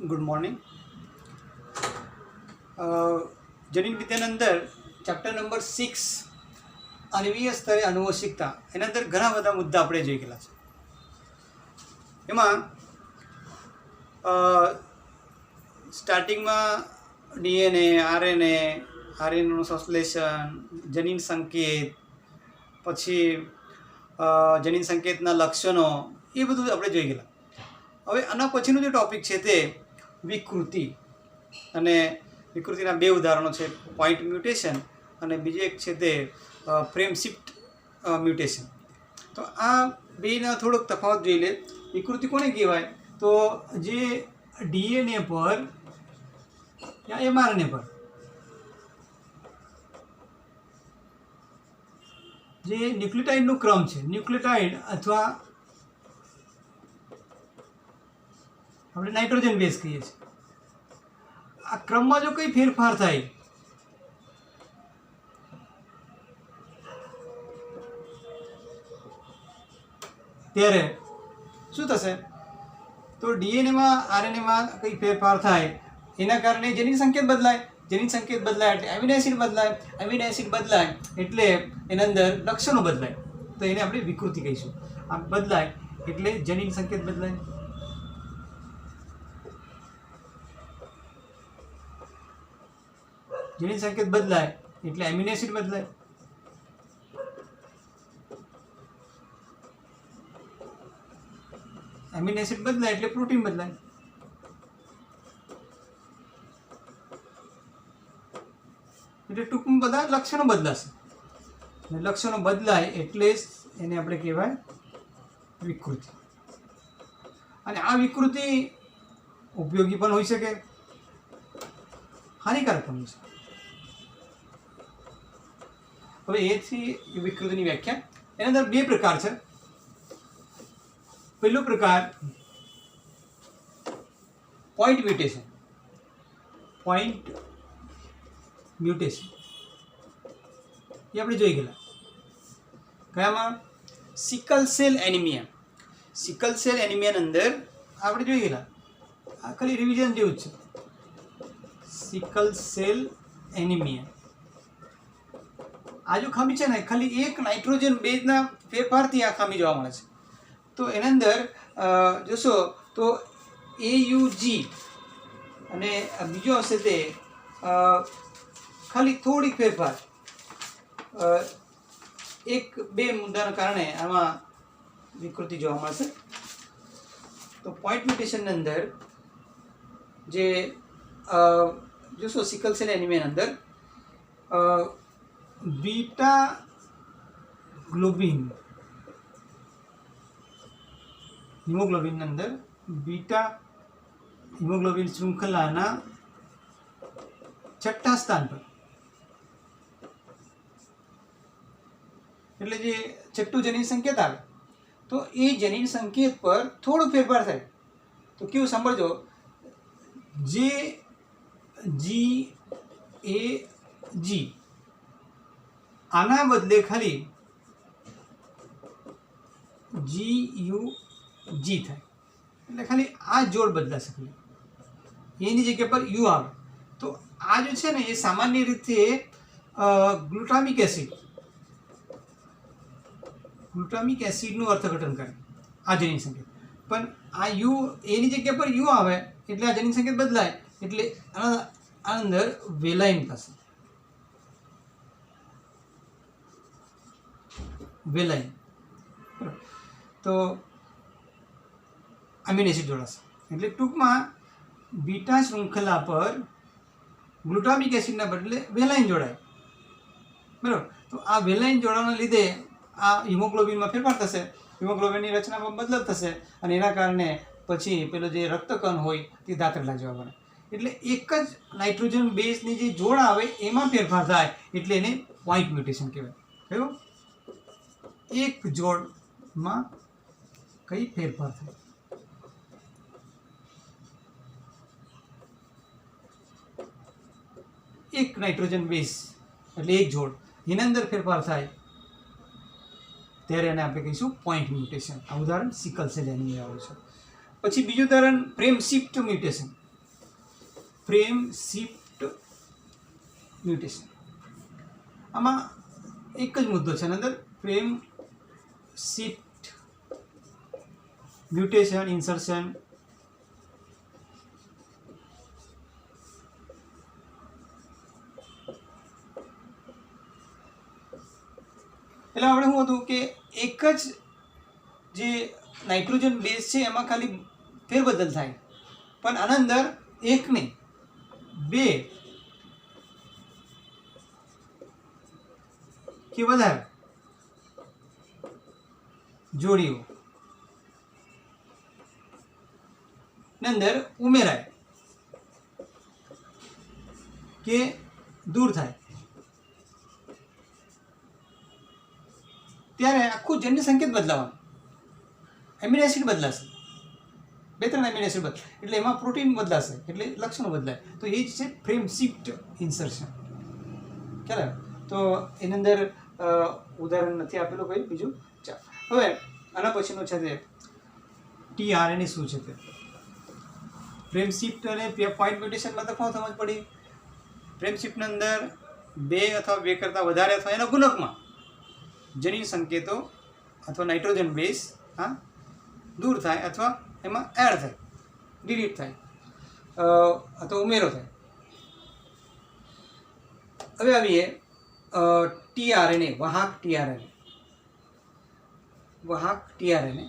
Good morning. જનીન વિદ્યાના અંદર chapter number 6 આણ્વીય સ્તરે આનુવંશિકતા, એના અંદર ઘણા બધા મુદ્દા આપણે જોઈ ગયેલા છે. એમાં સ્ટાર્ટિંગમાં ડીએનએ, આરએનએનું સંશ્લેષણ, જનીન સંકેત, પછી જનીન સંકેતના લક્ષણો, એ બધું આપણે જોઈ ગયેલા. હવે આના પછીનું જે ટૉપિક છે તે વિકૃતિ, અને વિકૃતિના બે ઉદાહરણો છે, પોઈન્ટ મ્યુટેશન અને બીજું એક છે તે ફ્રેમ શિફ્ટ મ્યુટેશન. તો આ બેના થોડોક તફાવત જોઈ લે. વિકૃતિ કોને કહેવાય? તો જે ડીએનએ પર યા એમઆરએનએ પર જે ન્યુક્લિયોટાઇડનો ક્રમ છે, ન્યુક્લિયોટાઇડ અથવા આપણે નાઇટ્રોજન બેઝ કહીએ છીએ, આ ક્રમમાં જો કંઈ ફેરફાર થાય ત્યારે શું થશે? તો ડીએનએમાં, આરએનએમાં કંઈ ફેરફાર થાય એના કારણે જનીન સંકેત બદલાય. જનીન સંકેત બદલાય એટલે એમિનો એસિડ બદલાય. એમિનો એસિડ બદલાય એટલે એના અંદર લક્ષણો બદલાય, તો એને આપણે વિકૃતિ કહીશું. આ બદલાય એટલે જનીન સંકેત બદલાય. જનીન સંકેત બદલાય એટલે એમિનો એસિડ બદલાય. એમિનો એસિડ બદલાય એટલે પ્રોટીન બદલાય. એટલે ટૂંકમાં બધા લક્ષણો બદલાશે. અને લક્ષણો બદલાય એટલે જ એને આપણે કહેવાય વિકૃતિ. અને આ વિકૃતિ ઉપયોગી પણ હોઈ શકે, હાનિકારક પણ હોઈ શકે. હવે એથી વિકૃતિની વ્યાખ્યા. એના અંદર બે પ્રકાર છે. પહેલો પ્રકાર પોઈન્ટ મ્યુટેશન. પોઈન્ટ મ્યુટેશન એ આપણે જોઈ ગયેલા. કયામાં? Sickle cell anaemia. Sickle cell એનિમિયાની અંદર આપણે જોઈ ગયેલા. આ ખાલી રિવિઝન જેવું જ છે. સિકલ સેલ એનિમિયા, આ જો ખામી છે ને, ખાલી એક નાઇટ્રોજન બેઝના ફેરફારથી આ ખામી જોવા મળે છે. તો એના અંદર જોશો તો AUG અને બીજો હશે તે ખાલી થોડીક ફેરફાર, એક બે મુદ્દાના કારણે આમાં વિકૃતિ જોવા મળશે. તો પોઈન્ટ મ્યુટેશનની અંદર જે જોશો સિકલ સેલ એનિમિયાની અંદર બીટા ગ્લોબિન, હિમોગ્લોબિનની અંદર બીટા હિમોગ્લોબિન શૃંખલાના છઠ્ઠા સ્થાન પર, એટલે જે છઠ્ઠું જનીન સંકેત આવે, તો એ જનીન સંકેત પર થોડો ફેરફાર થાય. તો કેવું સાંભળજો, જે GAG આના બદલે ખાલી GUG થાય, એટલે ખાલી આ જોડ બદલાશે. ખાલી એની જગ્યા પર યુ આવે. તો આ જે છે ને એ સામાન્ય રીતે ગ્લુટામિક એસિડનું અર્થઘટન કરે આ જનીન સંકેત. પણ આ યુ એની જગ્યા પર યુ આવે એટલે આ જનીન સંકેત બદલાય, એટલે આના અંદર વેલાઇન થશે. વેલાઇન તો એમિનો એસિડ જોડાશે. એટલે ટૂંકમાં બીટા શૃંખલા પર ગ્લુટામિક એસિડના બદલે વેલાઇન જોડાય. બરાબર. તો આ વેલાઇન જોડાવાના લીધે આ હિમોગ્લોબિનમાં ફેરફાર થશે, હિમોગ્લોબિનની રચનામાં બદલાવ થશે, અને એના કારણે પછી પેલો જે રક્તકણ હોય તે દાતરડા જેવા બને. એટલે એક જ નાઇટ્રોજન બેઝની જે જોડ આવે એમાં ફેરફાર થાય એટલે એને પોઈન્ટ મ્યુટેશન કહેવાય. કયું? એક જોડમાં કઈ ફેરફાર થાય. એક નાઇટ્રોજન બેઝ એટલે એક જોડ, એના અંદર ફેરફાર થાય ત્યારે એને આપણે કહીશું પોઈન્ટ મ્યુટેશન. આ ઉદાહરણ સિકલ સેલ એનિમિયા હોય છે. પછી બીજું ઉદાહરણ frame shift mutation. Frame shift mutation. આમાં એક જ મુદ્દો છે અંદર, ફ્રેમ શિફ્ટ મ્યુટેશન ઇન્સર્શન. એટલે આપણે શું હતું કે એક જ જે નાઇટ્રોજન બેઝ છે એમાં ખાલી ફેરબદલ થાય, પણ આના અંદર એક નહીં બે કે વધારે જોડીઓ ને અંદર ઉમેરાય કે દૂર થાય, ત્યારે આખું જન્ય સંકેત બદલાવાનું. એમિનો એસિડ બદલાશે, 2-3 એમિનો એસિડ બદલાય એટલે એમાં પ્રોટીન બદલાશે, એટલે લક્ષણો બદલાય. તો એ જ છે ફ્રેમ શિફ્ટ ઇન્સર્શન. ખ્યાલ? તો એની અંદર ઉદાહરણ નથી આપેલું કોઈ બીજું. ચાલો હવે આના પછીનું છે તે tRNA શું છે તે. ફ્રેમ શિફ્ટ અને પોઈન્ટ મ્યુટેશનમાં તો શું સમજ પડી? ફ્રેમ શિફ્ટની અંદર 2 અથવા 2 કરતાં વધારે અથવા એના ગુણકમાં જનીન સંકેતો અથવા નાઇટ્રોજન બેઝ દૂર થાય અથવા એમાં એડ થાય, ડિલીટ થાય અથવા ઉમેરો થાય. હવે આવીએ tRNA, વાહક tRNA. વાહક tRNA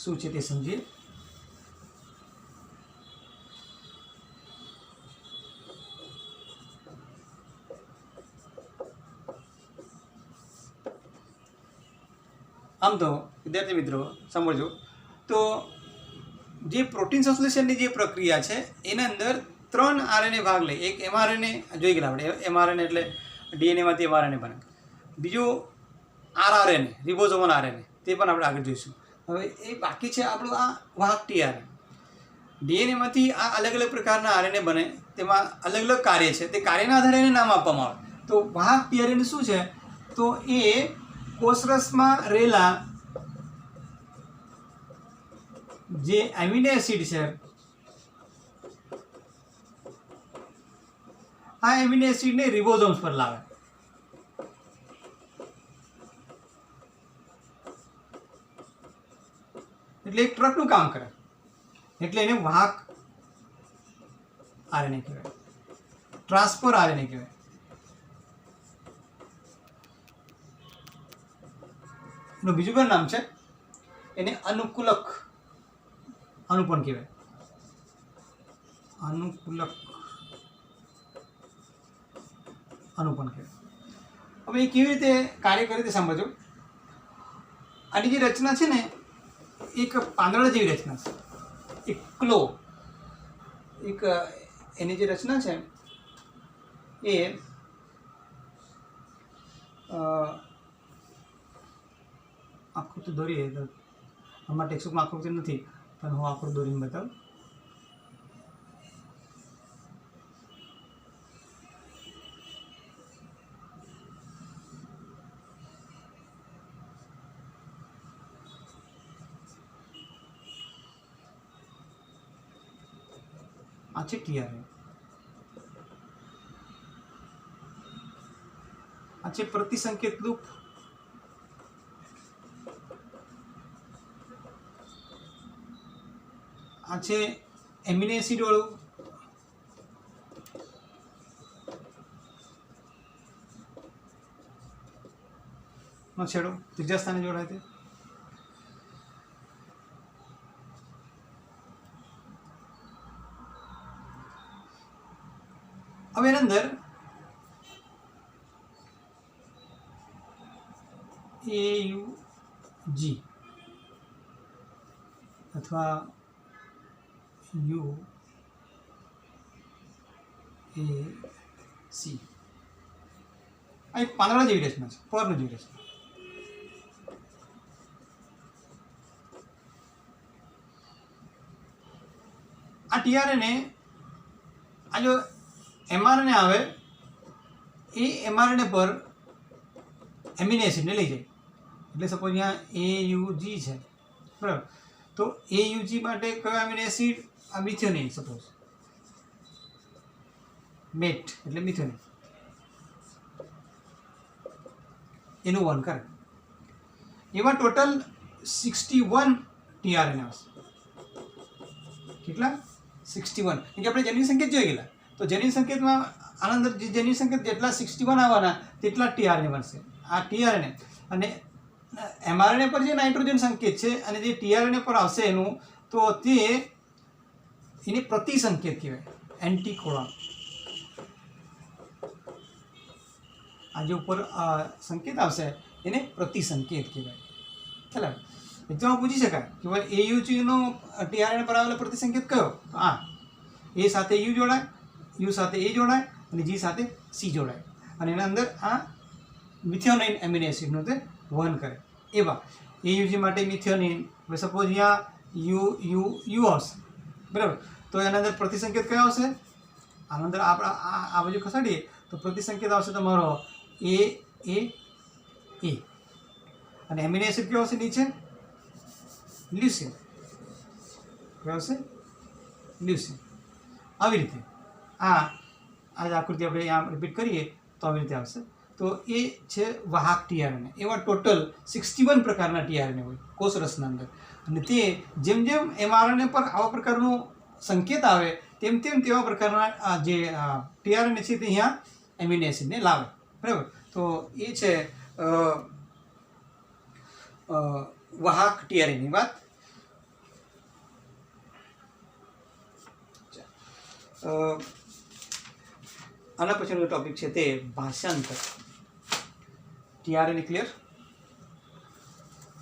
શું છે તે સમજીએ. આમ તો વિદ્યાર્થી મિત્રો સમજો તો જે પ્રોટીન સંશ્લેષણની જે પ્રક્રિયા છે એના અંદર 3 RNA ભાગ લે. એક mRNA જોઈ ગયા આપણે, mRNA એટલે DNAમાંથી mRNA બને. બીજું rRNA, રિબોઝોમલ RNA, તે પણ આપણે આગળ જોઈશું. હવે એ બાકી છે આપણું આ વાહક tRNA. DNAમાંથી આ અલગ અલગ પ્રકારના RNA બને, તેમાં અલગ અલગ કાર્ય છે, તે કાર્યના આધારે એને નામ આપવામાં આવે. તો વાહક tRNA શું છે? તો એ કોષરસમાં રહેલા જે એમિનો એસિડ છે, આ એમિનો એસિડને રિબોઝોમ્સ પર લાવે. એટલે એક ટ્રકનું કામ કરે, એટલે એને વાહક RNA કહેવાય, ટ્રાન્સફર RNA કહેવાય. એનું બીજું પણ નામ છે, એને અનુકૂલક અનુપણ કહેવાય. અનુકૂલક અનુપણ કહેવાય. હવે એ કેવી રીતે કાર્ય કરે તે સમજો. આની જે રચના છે ને એક પાંદડા જેવી રચના છે, એક ક્લો, એક એની જે રચના છે એ આકૃતિ દોરીએ તો આમાં ટેક્સ્ટબુકમાં આકૃતિ નથી, પણ હું આકૃતિ દોરીને બતાવું. આ છે tRNA, આ છે પ્રતિસંકેત લૂપ, આ છે એમિનો એસિડ વાળું, નો છેડો ત્રીજા સ્થાને જોડાય તે. હવે એની અંદર AUG અથવા UAC આ એક પાંદડા જેવી રચના છે, પર્ણ જેવી રચના. આ tRNA, આ જો mRNA આવે એ mRNA પર એમિનો એસિડને લઈ જાય. એટલે સપોઝ અહીંયા AUG છે, બરાબર, તો AUG માટે કયો એમિનો એસિડ? આ મિથિયોનિન સપોઝ. મેટ એટલે મિથેનિન એનું વહન કરે. એવા ટોટલ 61 ટીઆરએનએ આવશે. કેટલા? 61. કેમ કે આપણે જનીન સંકેત જોઈ ગયેલા, તો જનીન સંકેતમાં આના અંદર જે જનીન સંકેત જેટલા 61 આવવાના તેટલા ટીઆરએનએ બનશે. આ ટીઆરએનએ અને એમઆરએનએ પર જે નાઇટ્રોજન સંકેત છે અને જે ટીઆરએનએ પર આવશે એનું, તો તે એને પ્રતિસંકેત કહેવાય, એન્ટીકોડોન. આ જે ઉપર સંકેત આવશે એને પ્રતિસંકેત કહેવાય. ખ્યાલ આવે? એક્ઝામમાં પૂછી શકાય કે ભાઈ એયુજીનો ટીઆરએનએ પર આવેલો પ્રતિસંકેત કયો? તો આ એ સાથે યુ જોડાય, યુ સાથે એ જોડાય અને જી સાથે સી જોડાય અને એના અંદર આ મિથિયોનાઇન એમિનો એસિડનું તે વહન કરે. એવા એયુજી માટે મિથિયોનાઇન, હવે સપોઝ અહીંયા યુ યુ યુ આવશે, બરાબર, તો એના અંદર પ્રતિસંકેત કયો આવશે? આના અંદર આપણે આ બાજુ ખસાડીએ તો પ્રતિસંકેત આવશે તમારો એ એ એ અને એમિનો એસિડ કયો આવશે નીચે? લ્યુસીન. કયો આવશે? લ્યુસીન. આવી રીતે આ આકૃતિ આપણે આમ રિપીટ કરીએ તો આવી રીતે આવશે. તો એ છે વાહક ટીઆરએનએ. એવા ટોટલ 61 પ્રકારના ટીઆરએનએ હોય કોષરસના અંદર, અને તે જેમ જેમ એમઆરએનએ પર આવા પ્રકારનો સંકેત આવે તેમ તેમ તેવા પ્રકારના જે ટીઆરએનએ છે તે અહીંયા એમિનો એસિડને લાવે. બરાબર, તો એ છે વાહક ટીઆરએનએની વાત. આના પછીનો ટોપિક છે તે ભાષાંતર. TRNA clear?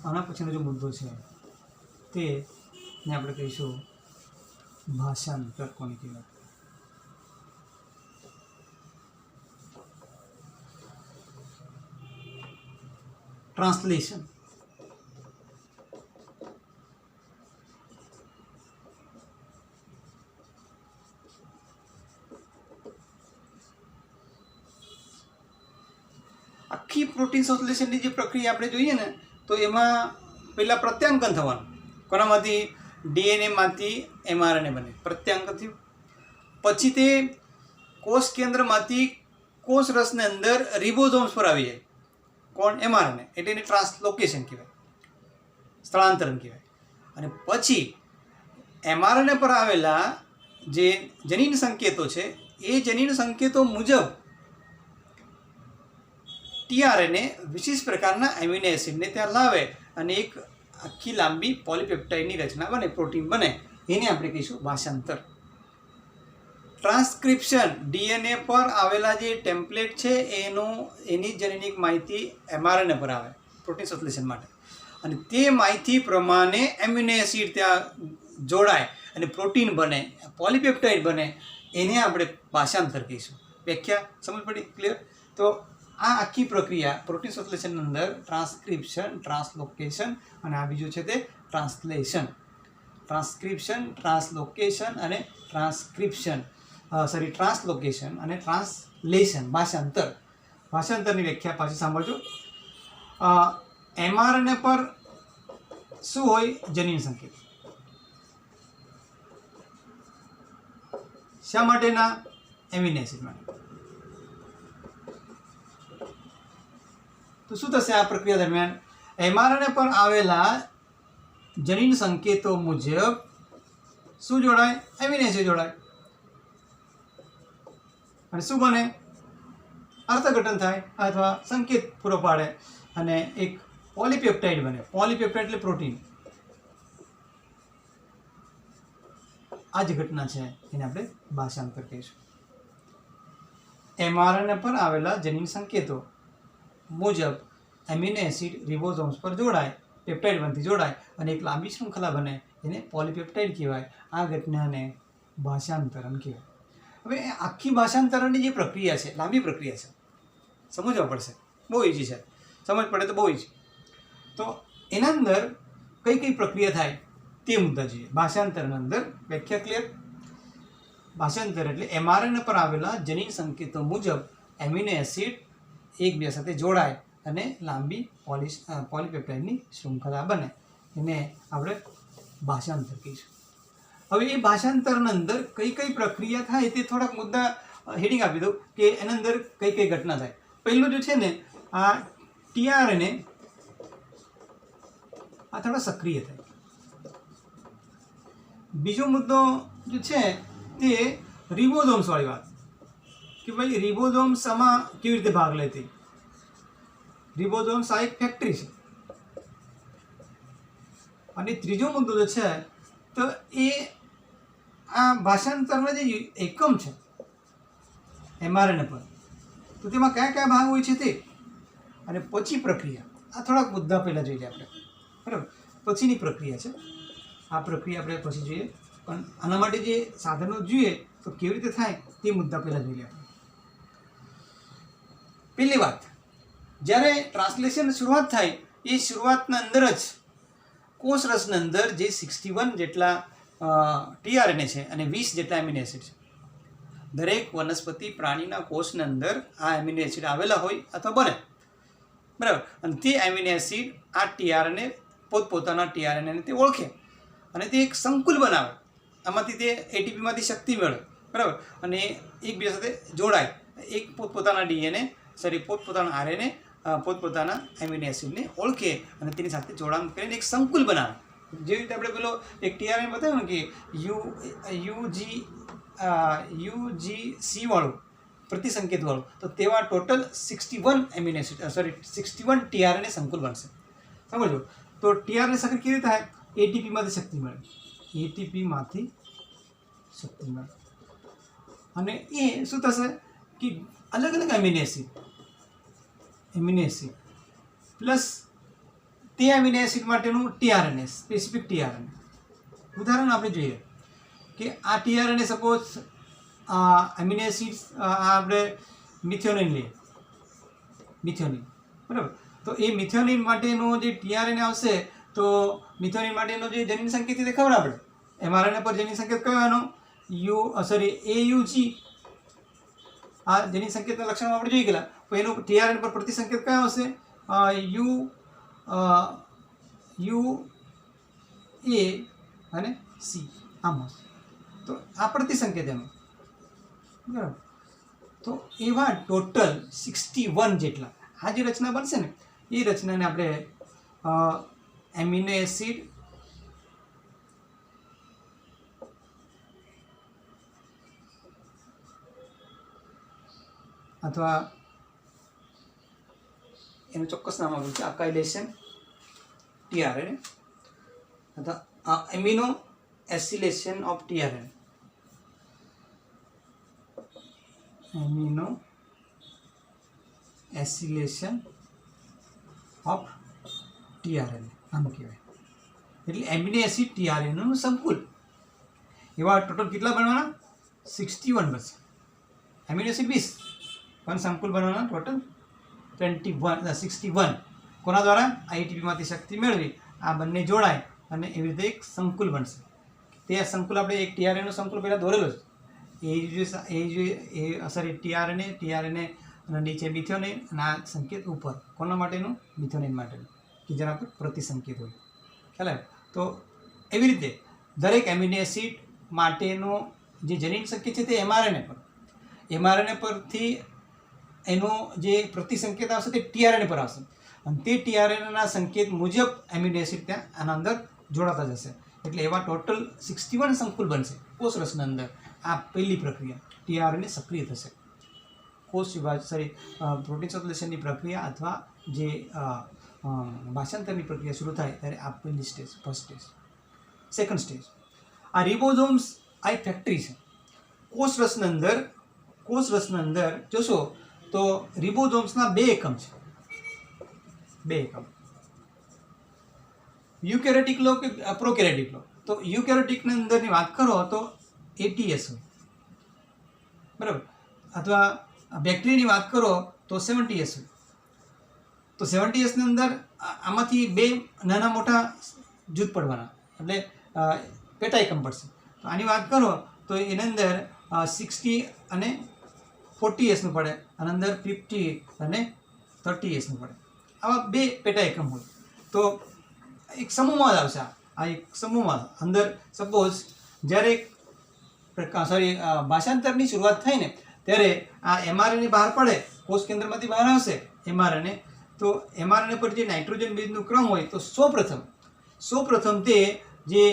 આના પછીનો જે મુદ્દો છે તે આપણે કહીશું ભાષાંતર કોને કહેવાય. ટ્રાન્સલેશન. આખી પ્રોટીન સંશ્લેષણની જે પ્રક્રિયા આપણે જોઈએ ને, તો એમાં પહેલાં પ્રત્યાંકન થવાનું. કોનામાંથી? ડીએનએમાંથી એમઆરએનએ બને, પ્રત્યાંકન થયું. પછી તે કોષ કેન્દ્રમાંથી કોષ રસની અંદર રિબોઝોમ્સ પર આવી જાય. કોણ? એમઆરએનએ. એટલે એને ટ્રાન્સલોકેશન કહેવાય, સ્થળાંતરણ કહેવાય. અને પછી એમઆરએનએ પર આવેલા જે જનીન સંકેતો છે એ જનીન સંકેતો મુજબ ટીઆરએનએ વિશેષ પ્રકારના એમિનો એસિડને ત્યાં લાવે અને એક આખી લાંબી પોલીપેપ્ટાઇડની રચના બને, પ્રોટીન બને. એને આપણે કહીશું ભાષાંતર. ટ્રાન્સક્રિપ્શન. ડીએનએ પર આવેલા જે ટેમ્પલેટ છે એની જનીનિક માહિતી એમઆરએનએ પર આવે પ્રોટીન સંશ્લેષણ માટે, અને તે માહિતી પ્રમાણે એમિનો એસિડ ત્યાં જોડાય અને પ્રોટીન બને, પોલીપેપ્ટાઇડ બને. એને આપણે ભાષાંતર કહીશું. વ્યાખ્યા સમજ પડી? ક્લિયર? તો આ આખી પ્રક્રિયા પ્રોટીન સંશ્લેષણની અંદર ટ્રાન્સક્રિપ્શન, ટ્રાન્સલોકેશન અને આ બીજું છે તે ટ્રાન્સલેશન. ટ્રાન્સક્રિપ્શન, ટ્રાન્સલોકેશન અને ટ્રાન્સલોકેશન અને ટ્રાન્સલેશન, ભાષાંતર. ભાષાંતરની વ્યાખ્યા પાછી સાંભળજો. એમઆરએનએ પર શું હોય? જનીન સંકેત. શા માટેના? એમિનો એસિડ માટે. તો શું થશે આ પ્રક્રિયા દરમિયાન? એમઆરએનએ પર આવેલા જનીન સંકેતો મુજબ શું જોડાય? એમિનો એસિડ જોડાય. અને શું બને? અર્થઘટન થાય અથવા સંકેત પૂરો પાડે અને એક પોલીપેપ્ટાઇડ બને. પોલીપેપ્ટાઇડ એટલે પ્રોટીન. આ જ ઘટના છે એને આપણે ભાષાંતર કહીશું. એમઆરએનએ પર આવેલા જનીન સંકેતો મુજબ એમિનો એસિડ રિબોઝોમ્સ પર જોડાય, પેપ્ટાઇડ બનતી જોડાય અને એક લાંબી શૃંખલા બને, એને પોલીપેપ્ટાઇડ કહેવાય. આ ઘટનાને ભાષાંતરણ કહેવાય. હવે આખી ભાષાંતરણની જે પ્રક્રિયા છે, લાંબી પ્રક્રિયા છે, સમજવા પડશે. બહુ ઇઝી છે, સમજ પડે તો બહુ ઇઝી. તો એના અંદર કઈ કઈ પ્રક્રિયા થાય તે મુદ્દા જોઈએ. ભાષાંતરના અંદર વ્યાખ્યા ક્લિયર? ભાષાંતર એટલે એમઆરએનએ પર આવેલા જનીન સંકેતો મુજબ એમિનો એસિડ એકબીજા સાથે જોડાય અને લાંબી પોલીપેપ્ટાઇડની શૃંખલા બને. એને આપણે ભાષાંતર કહીશું. હવે એ ભાષાંતરના અંદર કઈ કઈ પ્રક્રિયા થાય તે થોડાક મુદ્દા હેડિંગ આપી દઉં કે એના અંદર કઈ કઈ ઘટના થાય. પહેલું જો છે ને આ ટીઆરએનએ આ થોડા સક્રિય થાય. બીજો મુદ્દો જો છે તે રિબોઝોમ્સ વાળી વાત કે ભાઈ રિબોઝોમ્સ આમાં કેવી રીતે ભાગ લેતી. રિબોઝોમ્સ આ એક ફેક્ટરી છે. અને ત્રીજો મુદ્દો જે છે તો એ આ ભાષાંતરના જે એકમ છે એમઆરએનએ પર, તો તેમાં કયા કયા ભાગ હોય છે તે, અને પછી પ્રક્રિયા. આ થોડાક મુદ્દા પહેલાં જોઈ લે આપણે, બરાબર. પછીની પ્રક્રિયા છે, આ પ્રક્રિયા આપણે પછી જોઈએ. પણ આના માટે જે સાધનો જોઈએ તો કેવી રીતે થાય તે મુદ્દા પહેલાં જોઈ લે આપણે. પહેલી વાત, જ્યારે ટ્રાન્સલેશન શરૂઆત થાય એ શરૂઆતના અંદર જ કોષ રસના અંદર જે 61 જેટલા ટીઆરએનએ છે અને 20 જેટલા એમિનો એસિડ છે. દરેક વનસ્પતિ પ્રાણીના કોષના અંદર આ એમિનો એસિડ આવેલા હોય અથવા બને, બરાબર. અને તે એમિનો એસિડ આ ટીઆરએનએ પોતપોતાના ટીઆરએનએને તે ઓળખે અને તે એક સંકુલ બનાવે. આમાંથી તે એટીપીમાંથી શક્તિ મેળવે, બરાબર. અને એકબીજા સાથે જોડાય, એક પોતપોતાના ડીએનએ પોતપોતાના આરએનએ પોતપોતાના એમિનો એસિડને ઓળખે અને તેની સાથે જોડાણ કરીને એક સંકુલ બનાવે. જેવી રીતે આપણે પેલો એક ટીઆરએન બતાવ્યું ને કે યુજીસી વાળું પ્રતિસંકેત વાળું, તો તેવા ટોટલ 61 એમિનો એસિડ 61 ટીઆરએનએ સંકુલ બનશે. સમજો. તો ટીઆરએનએ શક્તિ કેવી રીતે થાય? એટીપીમાંથી શક્તિ મળે, એટીપીમાંથી શક્તિ મળે. અને એ શું થશે કે અલગ અલગ એમિનો એસિડ પ્લસ તે એમિનો એસિડ માટેનું ટીઆરએનએ, સ્પેસિફિક ટીઆરએનએ. ઉદાહરણ આપણે જોઈએ કે આ ટીઆરએનએ સપોઝ એમિનો એસિડ આપણે મિથિયોનિન લઈએ, મિથિયોનિન, બરાબર. તો એ મિથિયોનિન માટેનો જે ટીઆરએનએ આવશે તો મિથિયોનિન માટેનો જે જનીન સંકેત તે ખબર આપણે એમઆરએનએ પર જનીન સંકેત કયો એનો એયુજી. આ જનીન સંકેતના લક્ષણો આપણે જોઈ ગયેલા. તો એનું ટીઆરએન પર પ્રતિસંકેત કયો આવશે? યુ એ અને સી આમ હશે. તો આ પ્રતિસંકેત એનો, બરાબર. તો એવા ટોટલ 61 જેટલા આ જે રચના બનશે ને એ રચનાને આપણે એમિનો એસિડ અથવા એનું ચોક્કસ નામ આપ્યું છે અકાઇલેશન ટીઆરએનએ અથવા amino acylation of tRNA. Amino acylation of tRNA આમ કહેવાય. એટલે એમિનો એસિડ ટીઆરએનએનું સંકુલ. એવા ટોટલ કેટલા બનવાના? 61 બનશે. એમિનો એસિડ 20 પણ સંકુલ બનવાના ટોટલ 61. કોના દ્વારા? આઈટીપીમાંથી શક્તિ મેળવી આ બંને જોડાય અને એવી રીતે એક સંકુલ બનશે. તે સંકુલ આપણે એક ટીઆરએનનો સંકુલ પહેલાં દોરેલો છે. ટીઆરએનએ અને નીચે મિથિયોનિન અને આ સંકેત ઉપર કોના માટેનું? મિથિયોનિન માટેનું, કે જેના પર પ્રતિસંકેત હોય. ખ્યાલ આવે? તો એવી રીતે દરેક એમિનો એસિડ માટેનો જે જનીન સંકેત છે તે એમઆરએનએ પરથી એનો જે પ્રતિસંકેત આવશે તે ટીઆરએનએ પર આવશે. અને તે ટીઆરએનએના સંકેત મુજબ એમિનો એસિડ ત્યાં આના અંદર જોડાતા જશે. એટલે એવા ટોટલ 61 સંકુલ બનશે કોષરસના અંદર. આ પહેલી પ્રક્રિયા ટીઆરએનએ સક્રિય થશે. કોષ પ્રોટીન સંશ્લેષણની પ્રક્રિયા અથવા જે ભાષાંતરની પ્રક્રિયા શરૂ થાય ત્યારે આ પહેલી stage, first stage. Second stage, આ રિબોઝોમ્સ આ એક ફેક્ટરી છે. કોષરસના અંદર જોશો તો રિબોઝોમ્સના 2 એકમ છે. 2 એકમ, યુકેરેટિક લો કે પ્રોકેરેટિક લો. તો યુકેરેટિકની અંદરની વાત કરો તો એટીએસ હોય, બરાબર. અથવા બેક્ટેરિયાની વાત કરો તો 70S હોય. તો 70Sની અંદર આમાંથી 2 નાના મોટા જૂથ પડવાના, એટલે પેટા એકમ પડશે. તો આની વાત કરો તો એની અંદર 60 અને 40Sનું પડે, અને અંદર 50 અને 30Sનું પડે. આવા 2 પેટા એકમ હોય. તો એક સમૂહમાં જ આવશે. આ એક સમૂહમાં અંદર સપોઝ જ્યારે ભાષાંતરની શરૂઆત થઈ ને ત્યારે આ mRNA બહાર પડે, કોષ કેન્દ્રમાંથી બહાર આવશે mRNA, તો mRNA પર જે નાઇટ્રોજન બેઝનો ક્રમ હોય તો સૌપ્રથમ તે જે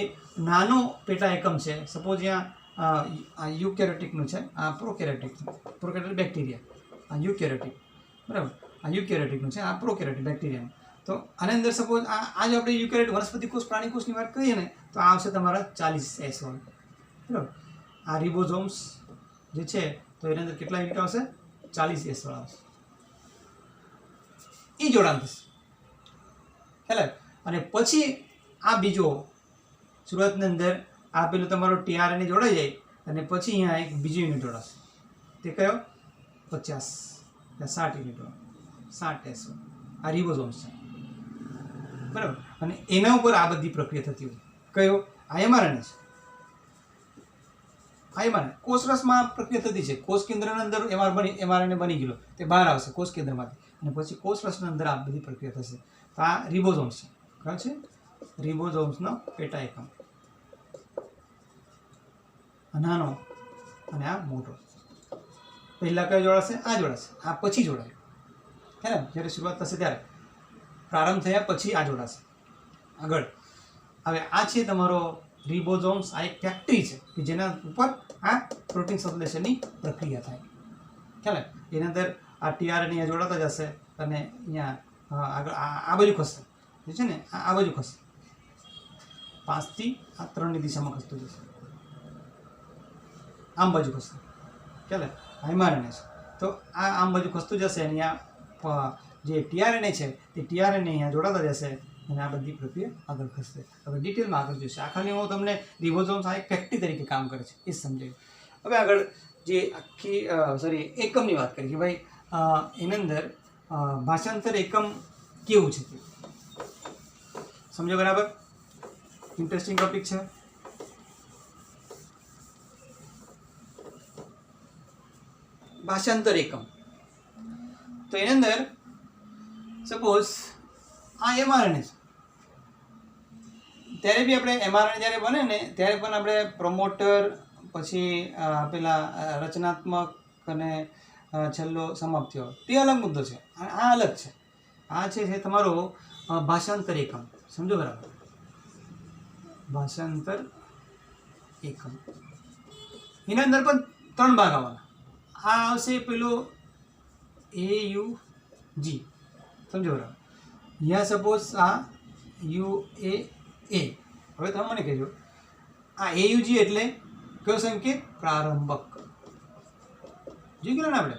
નાનો પેટા એકમ છે, સપોઝ આ યુકેરેટિકનું છે, આ પ્રોકેરેટિક બેક્ટેરિયા, આ યુકેરેટિક, બરાબર, આ યુકેરેટિકનું છે, આ પ્રોકેરેટિક બેક્ટેરિયાનું. તો આની અંદર સપોઝ આ જો આપણે યુકેરેટિક વનસ્પતિ કોષ પ્રાણી કોષની વાત કરીએ ને તો આ આવશે તમારા 40S1, બરાબર. આ રિબોઝોમ્સ જે છે તો એની અંદર કેટલા યુનિટ આવશે? 40S1 આવશે. એ જોડાણ થશે, ખ્યાલ. અને પછી આ બીજો શરૂઆતની અંદર આ પેલું તમારો tRNA જોડાઈ જાય અને પછી અહીંયા એક બીજો યુનિટ જોડાશે. તે કયો? 50 60 યુનિટ, 60S1. આ રિબોઝોમ્સ છે, બરાબર. અને એના ઉપર આ બધી પ્રક્રિયા થતી હોય. કયો? આ mRNA છે. mRNA કોષરસમાં પ્રક્રિયા થતી છે. કોષ કેન્દ્રના અંદર mRNA બની ગયેલો તે બહાર આવશે કોષ કેન્દ્રમાંથી, અને પછી કોષરસના અંદર આ બધી પ્રક્રિયા થશે. તો આ રિબોઝોમ્સ છે. કયો છે? રિબોઝોમ્સનો પેટા એકમ. નાનો અને આ મોટો. પહેલાં કયો જોડાશે? આ જોડાશે. આ પછી જોડાય, હે ને? જ્યારે શરૂઆત થશે ત્યારે, પ્રારંભ થયા પછી આ જોડાશે. આગળ હવે આ છે તમારો રિબોઝોમ્સ. આ એક ફેક્ટરી છે કે જેના ઉપર આ પ્રોટીન સંશ્લેષણની પ્રક્રિયા થાય, ખ્યાલ. એની અંદર આ tRNA જોડાતા જશે અને અહીંયા આગળ આ બાજુ ખસશે, જે છે ને આ બાજુ ખસશે, 5 થી 3ની દિશામાં ખસતું જશે, આમ બાજુ ખસશે, ખ્યાલ. mRNA છે તો આ આમ બાજુ ખસતું જશે અને આ જે tRNA છે તે tRNA અહીંયા જોડાતા જશે અને આ બધી પ્રક્રિયા આગળ ખસશે. હવે ડિટેલમાં આગળ જોઈશે. આ ખાલી હું તમને રિબોઝોમ્સ આ એક ફેક્ટરી તરીકે કામ કરે છે એ સમજાયું. હવે આગળ જે આખી એકમની વાત કરી કે ભાઈ એની અંદર ભાષાંતર એકમ કેવું છે તે સમજો, બરાબર. ઇન્ટરેસ્ટિંગ ટોપિક છે. ભાષાંતર એકમ તો એની અંદર સપોઝ આ mRNA છે, ત્યારે બી આપણે mRNA જ્યારે બને ને ત્યારે પણ આપણે પ્રમોટર, પછી પેલા રચનાત્મક અને છેલ્લો સમાપ્તિઓ, તે અલગ મુદ્દો છે. આ અલગ છે. આ છે તમારો ભાષાંતર એકમ. સમજો, બરાબર. ભાષાંતર એકમ એના અંદર પણ 3 ભાગ આવવાના. આ આવશે પેલો AUG, સમજો, બરાબર. અહીંયા સપોઝ આ UAA. હવે તમે મને કહેજો આ AUG એટલે કયો સંકેત? પ્રારંભક. જોઈ ગયા ને આપણે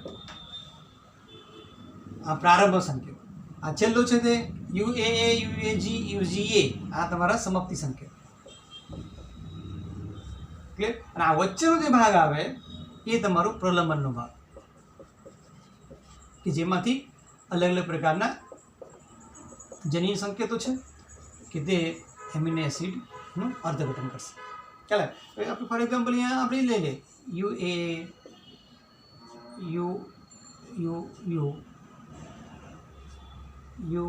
આ પ્રારંભક સંકેત. આ છેલ્લો છે તે UAA, UAG, UGA, આ તમારા સમાપ્તિ સંકેત. ક્લિયર? અને આ વચ્ચેનો જે ભાગ આવે એ તમારો પ્રલંબનનો ભાગ, કે જેમાંથી અલગ અલગ પ્રકારના જનીન સંકેતો છે કે તે એમિનો એસિડનું અર્થઘટન કરશે. ચાલે. હવે આપણે ફોર એક્ઝામ્પલ અહીંયા આપણે લઈ લઈએ UA, U, U, U, U,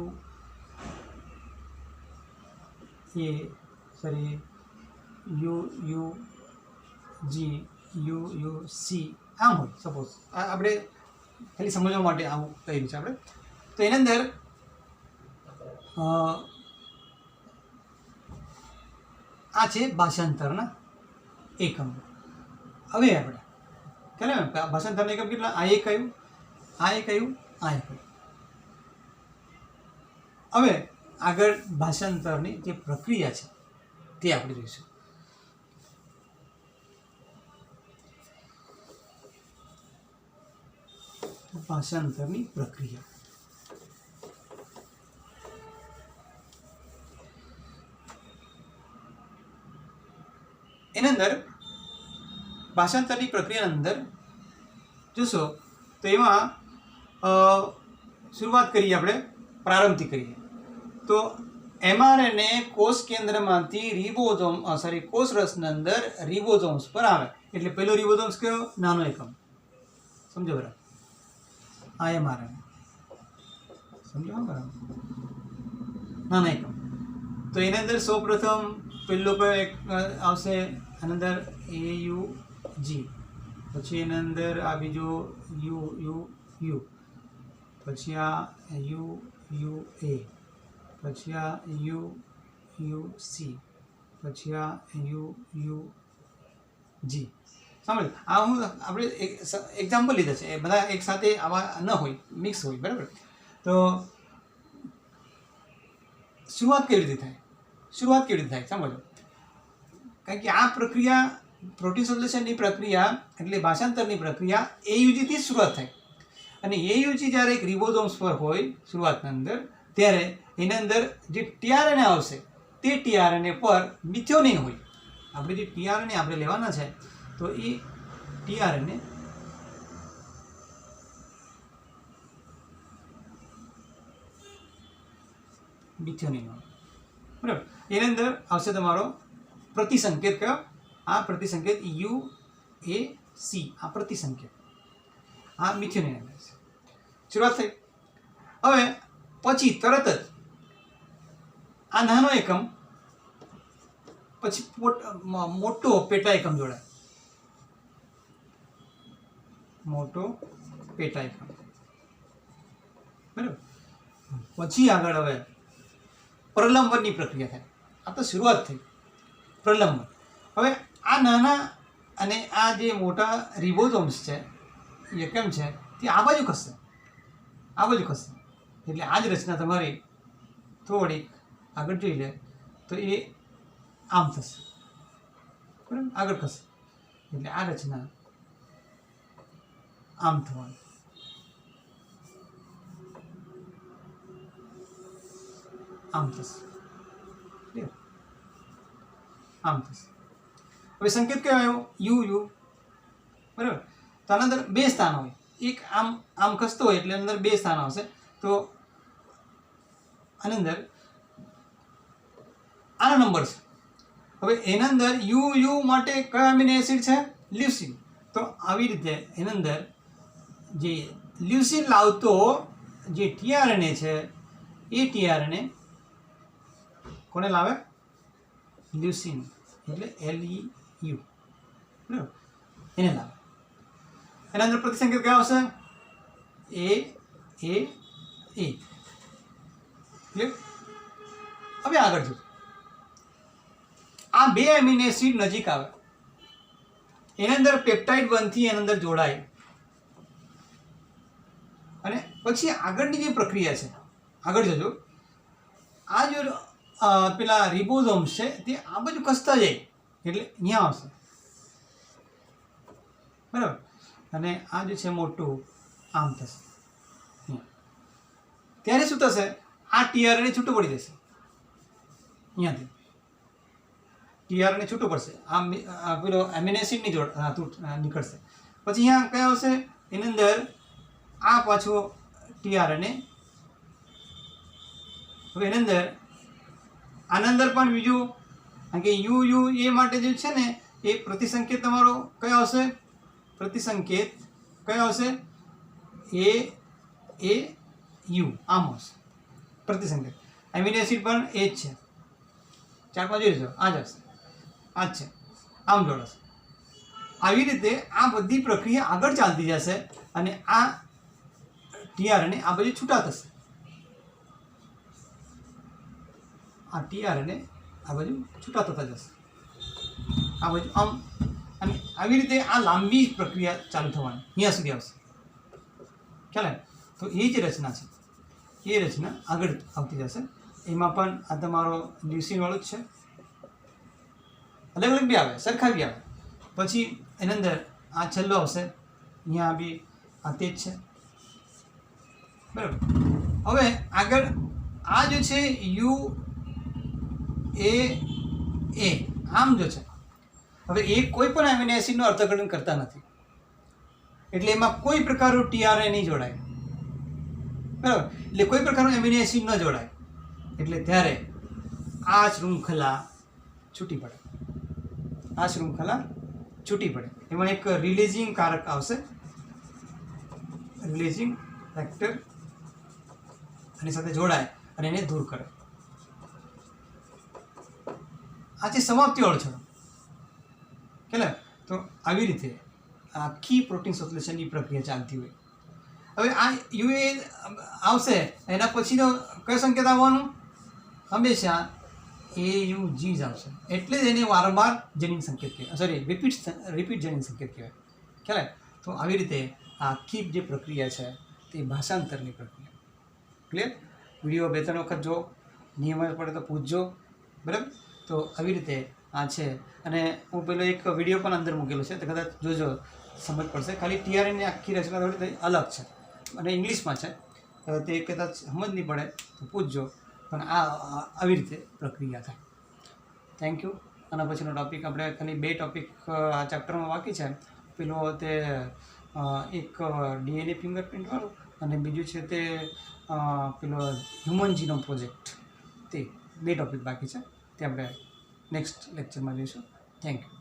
U, U, G, U, U, C, આમ હોય સપોઝ. આપણે ખાલી સમજવા માટે આવું કહ્યું છે આપણે. તો એની અંદર આ છે ભાષાંતરના એકમ. હવે આપણે ખ્યાલ ભાષાંતરના એકમ કેટલા? આ એક કયું, આ એક કયું, આ એક કયું. હવે આગળ ભાષાંતરની જે પ્રક્રિયા છે તે આપણે જોઈશું. ભાષાંતરની પ્રક્રિયા એની અંદર ભાષાંતરની પ્રક્રિયાની અંદર જોશો તો એમાં શરૂઆત કરીએ આપણે પ્રારંભથી કરીએ તો mRNA કોષ કેન્દ્રમાંથી કોષરસની અંદર રિબોઝોમ્સ પર આવે. એટલે પહેલો રિબોઝોમ્સ કયો? નાનો એકમ. સમજો, બરાબર. આ mRNA સમજો, બરાબર, નાના એકમ. તો એની અંદર સૌપ્રથમ પહેલો કયો એક આવશે? આની અંદર AUG, પછી એની અંદર આ બીજો યુ યુ યુ, પછી આ યુ યુ એ, પછી આ યુ યુ સી, પછી આ યુ યુ જી. સમજ? આ હું આપણે એક્ઝામ્પલ લીધા છે, એ બધા એક સાથે આવા ન હોય, મિક્સ હોય, બરાબર. તો શરૂઆત કેવી રીતે થાય? શરૂઆત કેવી રીતે થાય સમજો. કારણ કે આ પ્રક્રિયા પ્રોટીન સંશ્લેષણની પ્રક્રિયા એટલે ભાષાંતરની પ્રક્રિયા એયુજીથી જ શરૂઆત થાય. અને એયુજી જ્યારે એક રિબોઝોમ્સ પર હોય શરૂઆતની અંદર, ત્યારે એની અંદર જે ટીઆરએનએ આવશે તે ટીઆરએનએ પર મિથિયોનિન હોય. આપણે જે ટીઆરએનએ આપણે લેવાના છે તો એ ટીઆરએનએ મિથિયોનિન હોય, બરાબર. એની અંદર આવશે તમારો પ્રતિસંકેત. કયો? આ પ્રતિસંકેત યુ એ સી, આ પ્રતિસંકેત, આ મિથિયોનિન અંદર છે. શરૂઆત થઈ. હવે પછી તરત જ આ નાનો એકમ પછી મોટો પેટા એકમ જોડાય. મોટો પેટા એકમ, બરાબર. પછી આગળ હવે પ્રલંબનની પ્રક્રિયા થાય. આ તો શરૂઆત થઈ પ્રલંબન. હવે આ નાના અને આ જે મોટા રિબોઝોમ્સ છે, એકમ છે, તે આ બાજુ ખસશે, આ બાજુ ખસશે. એટલે આ જ રચના તમારી થોડીક આગળ જોઈ લે તો એ આમ થશે, બરાબર, આગળ ખસશે. એટલે આ રચના આમ થવાની, આમ થશે, આમ થશે. હવે સંકેત કયો આવ્યો? યુ યુ, બરાબર. તો આના અંદર બે સ્થાન હોય, એક આમ આમ ખસતો હોય એટલે અંદર બે સ્થાન આવશે. તો આની અંદર આનો નંબર છે. હવે એના અંદર યુ યુ માટે કયો એમિનો એસિડ છે? લ્યુસીન. તો આવી રીતે એના અંદર જે લ્યુસીન લાવતો જે ટીઆરએનએ છે એ ટીઆરએનએ કોને લાવે? લ્યુસીન, એટલે LEU, બરાબર, એને લાવે. એના અંદર પ્રતિસંકેત કયા આવશે? A A A. હવે આગળ જો આ બે એમિનો એસિડ નજીક આવે, એની અંદર પેપ્ટાઇડ બનથી એની અંદર જોડાય, અને પછી આગળની જે પ્રક્રિયા છે, આગળ જોજો, આ જો પેલા રિબોઝોમ્સ છે તે આ બાજુ ખસતા જાય એટલે અહીંયા આવશે, બરાબર. અને આ જે છે મોટું આમ થશે. ત્યારે શું થશે? આ ટીઆરએનએ છૂટું પડી જશે. અહીંયાથી ટીઆરએનએ છૂટું પડશે, આ પેલો એમિનો એસિડની જોડ નીકળશે. પછી અહીંયા કયા આવશે? એની અંદર આ પાછો ટીઆરએનએ. હવે એની અંદર આના અંદર પણ બીજું, કારણ કે યુ યુ એ માટે જે છે ને એ પ્રતિસંકેત તમારો કયો આવશે? પ્રતિસંકેત કયો આવશે? AU, આમ આવશે પ્રતિસંકેત. એમિનો એસિડ પણ એ જ છે, 4-5 જોઈ લેજો, આ જ આવશે, આ જ છે, આમ જોડાશે. આવી રીતે આ બધી પ્રક્રિયા આગળ ચાલતી જશે અને આ ટીઆરએનએ આ બાજુ છૂટા થશે. આ ટીઆરએનએ આ બાજુ છૂટા થતા જશે, આ બાજુ આમ, અને આવી રીતે આ લાંબી પ્રક્રિયા ચાલુ થવાની અહીંયા સુધી આવશે. ખ્યાલ આવે? તો એ જ રચના છે, એ રચના આગળ આવતી જશે. એમાં પણ આ તમારો લ્યુસીનવાળું જ છે, અલગ અલગ બી આવે, સરખા બી આવે. પછી એની અંદર આ છેલ્લો આવશે, અહીંયા બી આ તે જ છે, બરાબર. હવે આગળ આ જે છે યુ એ આમ જો છે, હવે એ કોઈ પણ એમિનો એસિડનું અર્થઘટન કરતા નથી, એટલે એમાં કોઈ પ્રકારનું ટીઆરએનએ નહીં જોડાય, બરાબર. એટલે કોઈ પ્રકારનું એમિનો એસિડ ન જોડાય, એટલે ત્યારે આ શૃંખલા છૂટી પડે, આ શૃંખલા છૂટી પડે. એમાં એક રિલીઝિંગ કારક આવશે, રિલીઝિંગ ફેક્ટર, આની સાથે જોડાય અને એને દૂર કરે. આ છે સમાપ્તિવાળો છેડો. ખ્યાલ? તો આવી રીતે આખી પ્રોટીન સંશ્લેષણની પ્રક્રિયા ચાલતી હોય. હવે આ યુએ આવશે એના પછીનો કયો સંકેત આવવાનો? હંમેશા AUG જ આવશે. એટલે જ એને વારંવાર જનીન સંકેત કહેવાય, સોરી રિપીટ જનીન સંકેત કહેવાય. ખ્યાલ? તો આવી રીતે આખી જે પ્રક્રિયા છે તે ભાષાંતરની પ્રક્રિયા. ક્લિયર? વિડીયો 2-3 વખત જો, નિયમ પડે તો પૂછજો, બરાબર? તો આવી રીતે આ છે. અને હું પેલો એક વિડીયો પણ અંદર મૂકેલો છે, તો કદાચ જોજો, સમજ પડશે. ખાલી TRNની આખી રચના થોડી અલગ છે અને ઇંગ્લિશમાં છે, તે કદાચ સમજ નહીં પડે તો પૂછજો. પણ આ આવી રીતે પ્રક્રિયા થાય. Thank you. આના પછીનો ટૉપિક આપણે ખાલી 2 ટૉપિક આ ચેપ્ટરમાં બાકી છે. પેલો તે એક DNA ફિંગરપ્રિન્ટવાળું અને બીજું છે તે પેલો હ્યુમન જીનોમ પ્રોજેક્ટ. તે 2 ટૉપિક બાકી છે, તે આપણે નેક્સ્ટ લેક્ચરમાં જોઈશું. Thank you.